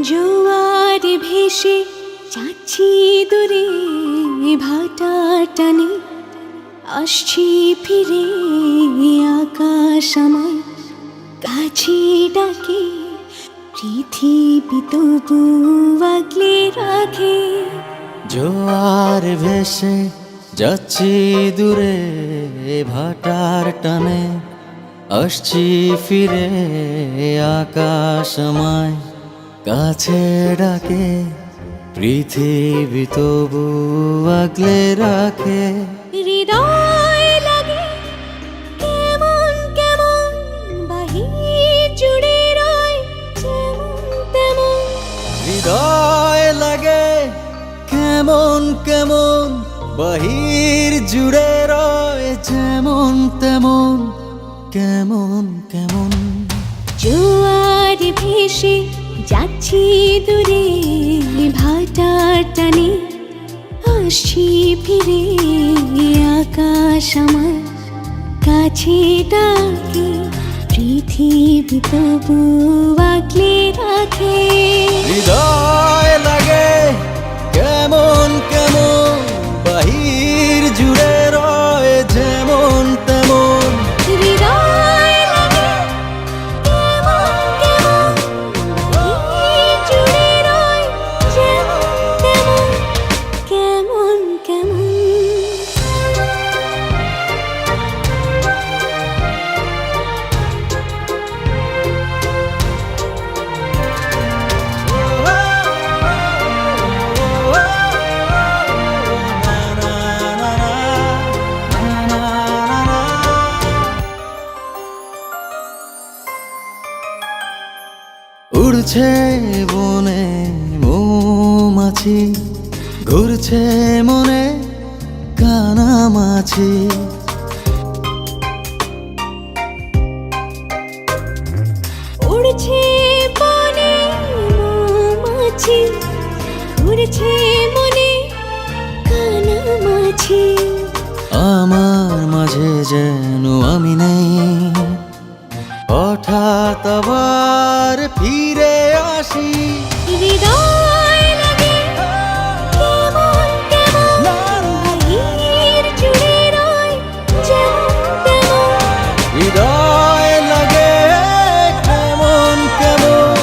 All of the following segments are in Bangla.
জোয়ারে ভেসে যাচ্ছি দূরে ভাটার টানে, আসছি ফিরে আকাশ আমায় কাছে ডাকে, পৃথিবী তবু আগলে রাখে। জোয়ার ভেসে যাচ্ছি দূরে ভাটার টানে, আসছি ফিরে আকাশ আমায় কাছে ডাকে, পৃথিবী তবু আগলে রাখে। হৃদয় লাগে কেমন কেমন, বাহির জুড়ে রয় যেমন তেমন। হৃদয় লাগে কেমন কেমন, বাহির জুড়ে রয় যেমন তেমন, কেমন কেমন। জোয়ার ভেসে যাচ্ছি দূরে ভাটার টানে, আসছি ফিরে আকাশ আমার কাছে ডাকে, পৃথিবী তবু আগলে রাখে। হৃদয় লাগে কেমন কেমন, বাহির জুড়ে রয় যেমন তেমন। হৃদয় লাগে কেমন কেমন, বাহির জুড়ে রয় যেমন তেমন, কেমন কেমন। উড়ছে বনে মৌমাছি, ঘুরছে মনে কানামাছি। উড়ছে বনে মৌমাছি, ঘুরছে মনে কানামাছি। আমার মাঝে যেন আমি নেই, হঠাৎ আবার ফিরে আসি। হৃদয় লাগে কেমন কেমন, বাহির জুড়ে রয় যেমন তেমন। হৃদয় লাগে কেমন কেমন,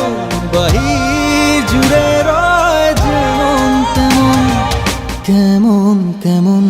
বাহির জুড়ে রয় যেমন তেমন, কেমন কেমন।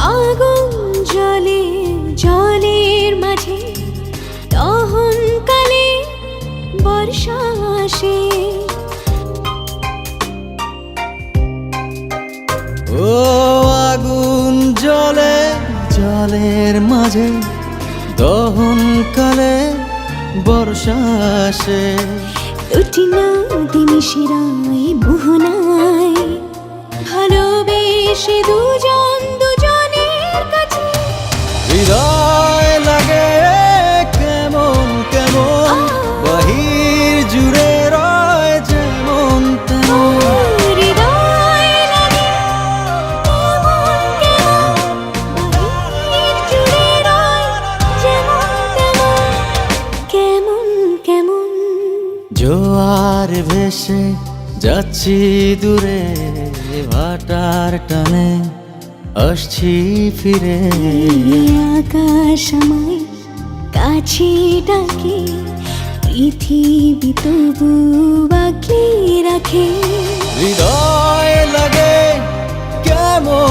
আগুন জ্বলে জলের মাঝে, তখন কালে বর্ষা আসে। ও আগুন জ্বলে জলের মাঝে, দহন কালে বর্ষা আসে। দুটি নদী মিশিরায় মোহনায়, ভালোবেসে দুজন দুজনের কাছে। হৃদয় লাগে কেমন কেমন, বাহির জুড়ে রয় যেমন তেমন। হৃদয় লাগে কেমন কেমন, বাহির জুড়ে রয় যেমন তেমন, কেমন কেমন। জোয়ার ভেসে যাচ্ছি দূরে ভাটার টানে, আসছি ফিরে আকাশ আমায় কাছে ডাকে, পৃথিবী তবু আগলে রাখে। হৃদয় লাগে কেমন